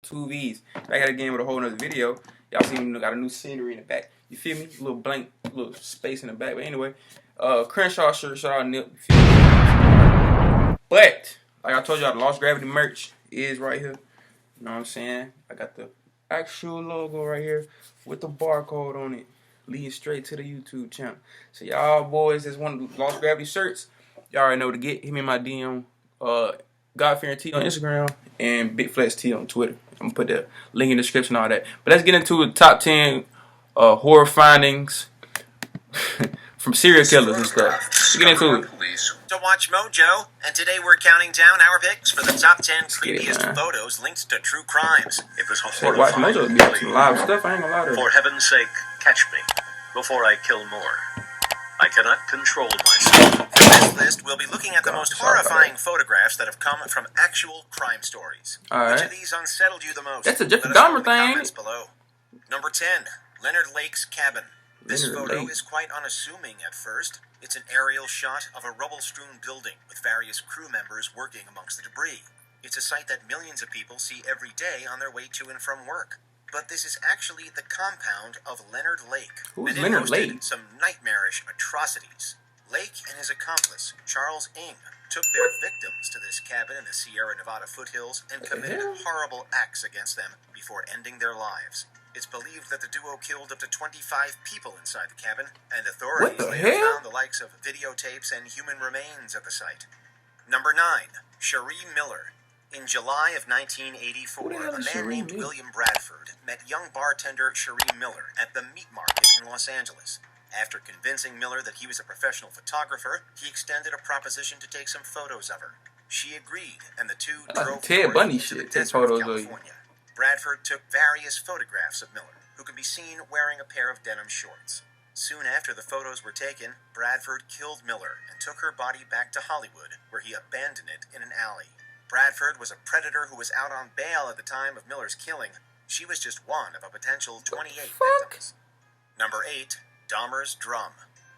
2 V's. Back at it again with a whole nother video. Y'all see me got a new scenery in the back. You feel me? A little blank, little space in the back. But anyway, Crenshaw shirt, shout out Nip. But like I told y'all, the LostGravvity merch is right here. You know what I'm saying? I got the actual logo right here with the barcode on it, leading straight to the YouTube channel. So y'all boys that's want the LostGravvity shirts, y'all already know what to get. Hit me in my DM, Godfearing T on Instagram and Big Flex T on Twitter. I'm gonna put the link in the description, all that. But let's get into the top 10 horror findings from serial killers and stuff. Let's get into it. To Watchmojo, and today we're counting down our picks for the top 10 creepiest photos linked to true crimes. It was Watchmojo be some live stuff. I ain't gonna lie to you. For heaven's sake, catch me before I kill more. I cannot control myself. For this list, we'll be looking at the most horrifying photographs that have come from actual crime stories. Which of these unsettled you the most? That's a Jeffrey Dahmer thing. Below. Number 10, Leonard Lake's cabin. This photo is quite unassuming at first. It's an aerial shot of a rubble-strewn building with various crew members working amongst the debris. It's a sight that millions of people see every day on their way to and from work. But this is actually the compound of Leonard Lake. Who's Leonard Lake? Some nightmarish atrocities. Lake and his accomplice, Charles Ng, took their victims to this cabin in the Sierra Nevada foothills and committed horrible acts against them before ending their lives. It's believed that the duo killed up to 25 people inside the cabin, and authorities later found the likes of videotapes and human remains at the site. Number 9, Cherie Miller. In July of 1984, a man named William Bradford met young bartender Cherie Miller at the meat market in Los Angeles. After convincing Miller that he was a professional photographer, he extended a proposition to take some photos of her. She agreed, and the two drove Ted Bundy to the shit. desert of California. Bradford took various photographs of Miller, who could be seen wearing a pair of denim shorts. Soon after the photos were taken, Bradford killed Miller and took her body back to Hollywood, where he abandoned it in an alley. Bradford was a predator who was out on bail at the time of Miller's killing. She was just one of a potential 28 victims. Number 8, Dahmer's drum.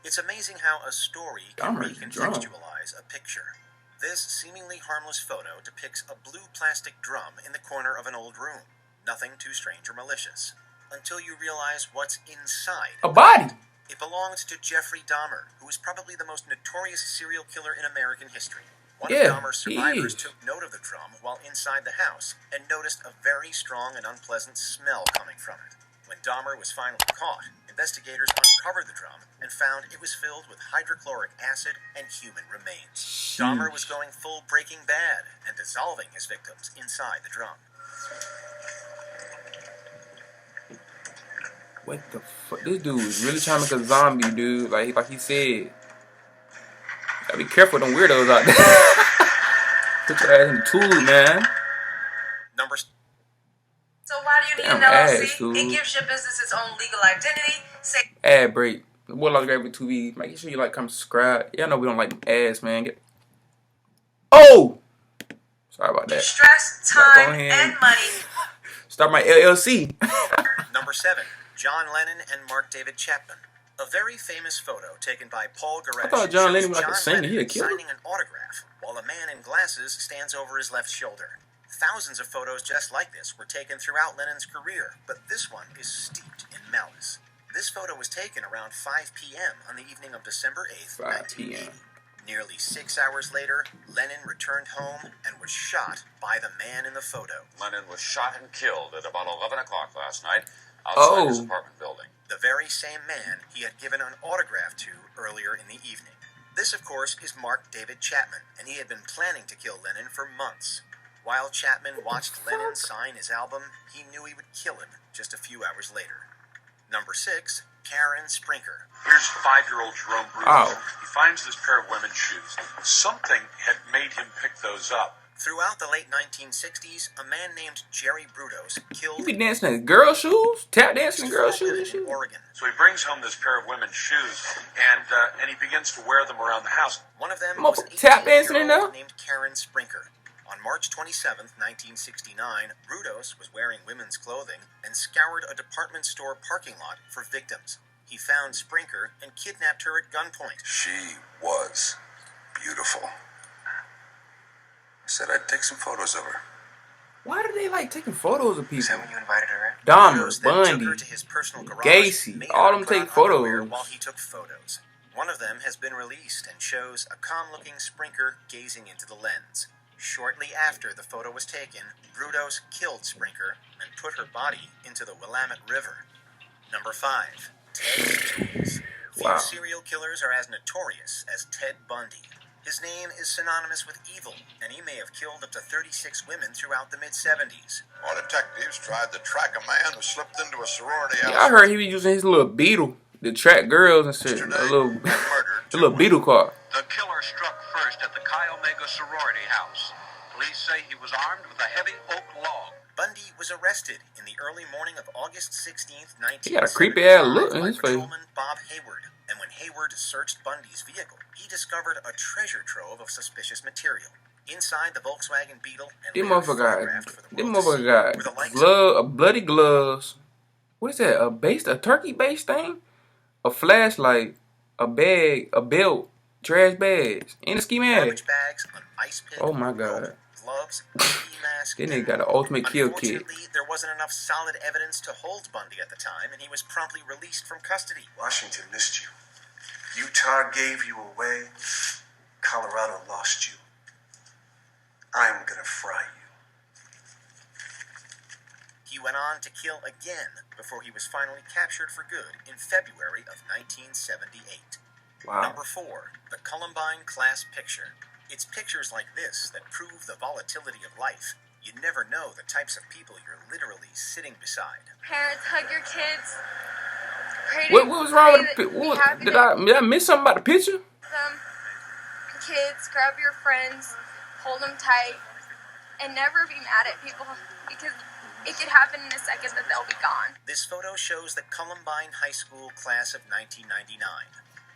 It's amazing how a story can recontextualize a picture. This seemingly harmless photo depicts a blue plastic drum in the corner of an old room. Nothing too strange or malicious. Until you realize what's inside. A body! It belonged to Jeffrey Dahmer, who was probably the most notorious serial killer in American history. One of Dahmer's survivors took note of the drum while inside the house and noticed a very strong and unpleasant smell coming from it. When Dahmer was finally caught, investigators uncovered the drum and found it was filled with hydrochloric acid and human remains. Dahmer was going full Breaking Bad and dissolving his victims inside the drum. What the fuck? This dude was really trying to make a zombie, dude. Like he said. Gotta be careful with them weirdos out there. Put your ass in the tube, man. So why do you need an LLC? It gives your business its own legal identity. Ad break. The boy LostGravvity 2 V. Make sure you like, comment, subscribe. Y'all know we don't like ads, man. Sorry about that. Stress, time, and money. Start my LLC. Number 7, John Lennon and Mark David Chapman. A very famous photo taken by Paul Goresh. I thought John Lennon was like a singer. He a killer. Signing an autograph while a man in glasses stands over his left shoulder. Thousands of photos just like this were taken throughout Lennon's career, but this one is steeped in malice. This photo was taken around 5 p.m. on the evening of December 8th, 1980. Nearly 6 hours later, Lennon returned home and was shot by the man in the photo. Lennon was shot and killed at about 11 o'clock last night outside his apartment building. The very same man he had given an autograph to earlier in the evening. This, of course, is Mark David Chapman, and he had been planning to kill Lennon for months. While Chapman watched Lennon sign his album, he knew he would kill him just a few hours later. Number 6, Karen Sprinker. Here's 5-year-old Jerome Brutus. He finds this pair of women's shoes. Something had made him pick those up. Throughout the late 1960s, a man named Jerry Brudos killed... You be dancing in girl shoes? Tap dancing in girl shoes? in Oregon. So he brings home this pair of women's shoes, and he begins to wear them around the house. One of them was an tap dancing in there? named Karen Sprinker. On March 27, 1969, Brudos was wearing women's clothing and scoured a department store parking lot for victims. He found Sprinker and kidnapped her at gunpoint. She was beautiful. I said I'd take some photos of her. Why do they like taking photos of people? Is that when you invited her in? Dahmer, Bundy, took her to his personal garage, Gacy, all them take photos. while he took photos. One of them has been released and shows a calm-looking Sprinker gazing into the lens. Shortly after the photo was taken, Brudos killed Sprinker and put her body into the Willamette River. Number 5. Ted's Tools. Few serial killers are as notorious as Ted Bundy. His name is synonymous with evil, and he may have killed up to 36 women throughout the mid-70s. Our detectives tried to track a man who slipped into a sorority house. Yeah, I heard he was using his little beetle to track girls and shit. A little beetle car. The killer struck first at the Chi Omega sorority house. Police say he was armed with a heavy oak log. Bundy was arrested in the early morning of August 16th, 1975. He got a creepy ass look in his face. Patrolman Bob Hayward. And when Hayward searched Bundy's vehicle, he discovered a treasure trove of suspicious material. Inside the Volkswagen Beetle, and Them motherfucker got bloody gloves. What is that? A turkey base thing? A flashlight, a bag, a belt, trash bags, and a ski mask. Garbage bags, an ice pick, oh my god. Gloves, a ski mask. This nigga got an ultimate kill kit. Unfortunately, there wasn't enough solid evidence to hold Bundy at the time, and he was promptly released from custody. Washington missed you. Utah gave you away. Colorado lost you. I'm gonna fry you. He went on to kill again before he was finally captured for good in February of 1978. Wow. Number 4, the Columbine Class Picture. It's pictures like this that prove the volatility of life. You never know the types of people you're literally sitting beside. Parents, hug your kids. What was wrong with the picture? Did I miss something about the picture? Kids, grab your friends, hold them tight, and never be mad at people because it could happen in a second that they'll be gone. This photo shows the Columbine High School class of 1999.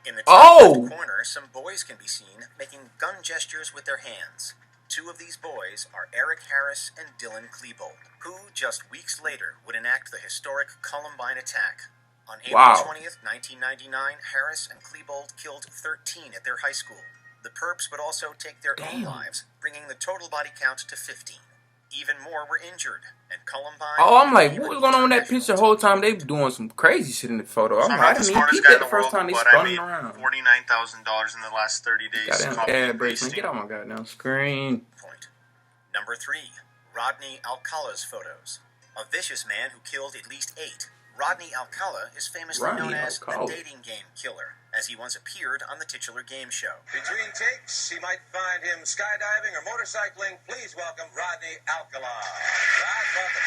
In the top left corner, some boys can be seen making gun gestures with their hands. 2 of these boys are Eric Harris and Dylan Klebold, who just weeks later would enact the historic Columbine attack. On April 20th, 1999, Harris and Klebold killed 13 at their high school. The perps would also take their own lives, bringing the total body count to 15. Even more were injured, and Columbine... I'm like, what was going on with that picture the whole time? They were doing some crazy shit in the photo. I didn't even peep that the first time they spun around. $49,000 in the last 30 days. Goddamn ad breaks, man. Get on my goddamn screen. Number 3, Rodney Alcala's photos. A vicious man who killed at least 8. Rodney Alcala is famously known as the dating game killer, as he once appeared on the titular game show. Between takes, he might find him skydiving or motorcycling. Please welcome Rodney Alcala. Rod, welcome.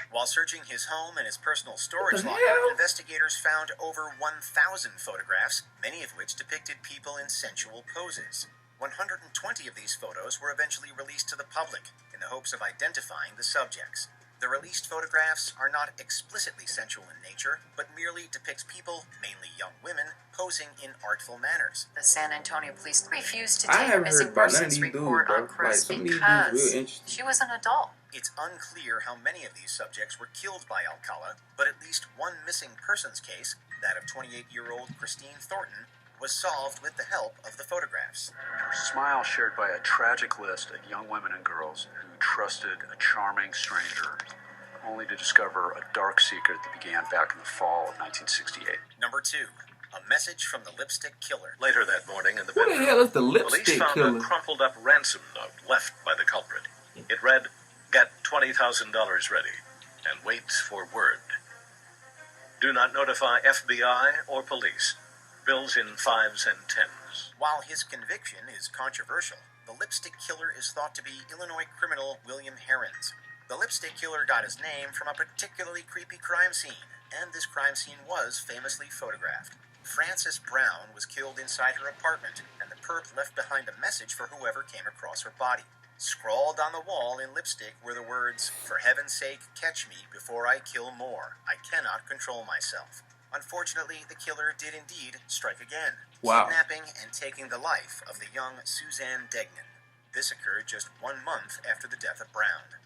While searching his home and his personal storage locker, investigators found over 1,000 photographs, many of which depicted people in sensual poses. 120 of these photos were eventually released to the public in the hopes of identifying the subjects. The released photographs are not explicitly sensual in nature, but merely depicts people, mainly young women, posing in artful manners. The San Antonio police refused to take a missing persons report on Cruz because she was an adult. It's unclear how many of these subjects were killed by Alcala, but at least one missing persons case, that of 28-year-old Christine Thornton, was solved with the help of the photographs. Her smile shared by a tragic list of young women and girls who trusted a charming stranger, only to discover a dark secret that began back in the fall of 1968. Number 2, a message from the lipstick killer. Later that morning in the bedroom, the hell is the lipstick police found killer? A crumpled up ransom note left by the culprit. It read, "Get $20,000 ready and wait for word. Do not notify FBI or police. Bills in 5s and 10s." While his conviction is controversial, the lipstick killer is thought to be Illinois criminal William Herrins. The lipstick killer got his name from a particularly creepy crime scene, and this crime scene was famously photographed. Frances Brown was killed inside her apartment, and the perp left behind a message for whoever came across her body. Scrawled on the wall in lipstick were the words, "For heaven's sake, catch me before I kill more. I cannot control myself." Unfortunately, the killer did indeed strike again, kidnapping and taking the life of the young Suzanne Degnan. This occurred just 1 month after the death of Brown.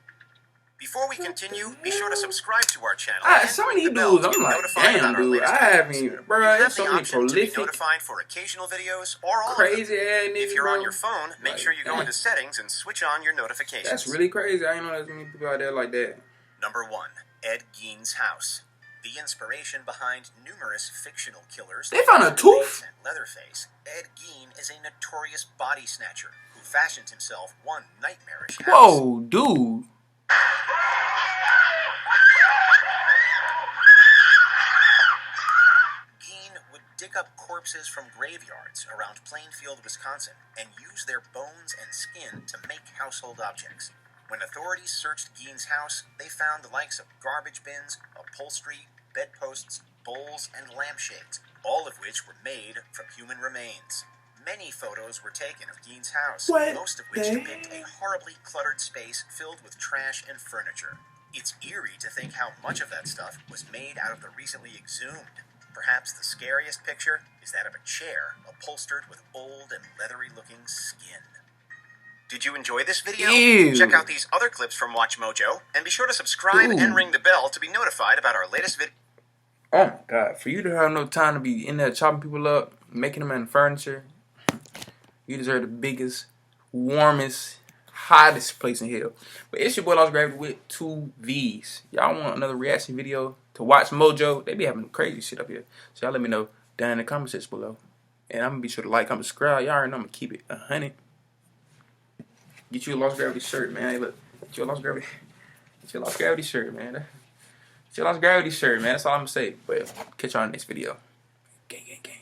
Before we continue, be sure to subscribe to our channel. Some of these dudes, I'm like, damn, dude, I haven't even, bro, there's so many prolific, to be notified for occasional videos or all crazy ass niggas, if you're bro. on your phone, make sure you go into settings and switch on your notifications. That's really crazy. I didn't know there's many people out there like that. Number 1, Ed Gein's house. The inspiration behind numerous fictional killers. They found a tooth? And Leatherface. Ed Gein is a notorious body snatcher who fashioned himself one nightmarish house. Whoa, dude. Gein would dig up corpses from graveyards around Plainfield, Wisconsin, and use their bones and skin to make household objects. When authorities searched Gein's house, they found the likes of garbage bins, upholstery, bedposts, bowls, and lampshades, all of which were made from human remains. Many photos were taken of Gein's house, most of which depict a horribly cluttered space filled with trash and furniture. It's eerie to think how much of that stuff was made out of the recently exhumed. Perhaps the scariest picture is that of a chair upholstered with old and leathery-looking skin. Did you enjoy this video? Ew. Check out these other clips from Watchmojo, and be sure to subscribe and ring the bell to be notified about our latest video. Oh my God, for you to have no time to be in there chopping people up, making them into furniture, you deserve the biggest, warmest, hottest place in hell. But it's your boy LostGravvity with 2 V's. Y'all want another reaction video to Watchmojo? They be having crazy shit up here. So y'all let me know down in the comment section below. And I'm going to be sure to like, comment, subscribe. Y'all already know I'm going to keep it 100. Get you a LostGravvity shirt, man. Hey, look. Get you a LostGravvity. Get you a LostGravvity shirt, man. Get you a LostGravvity shirt, man. That's all I'm going to say. But catch y'all in the next video. Gang, gang, gang.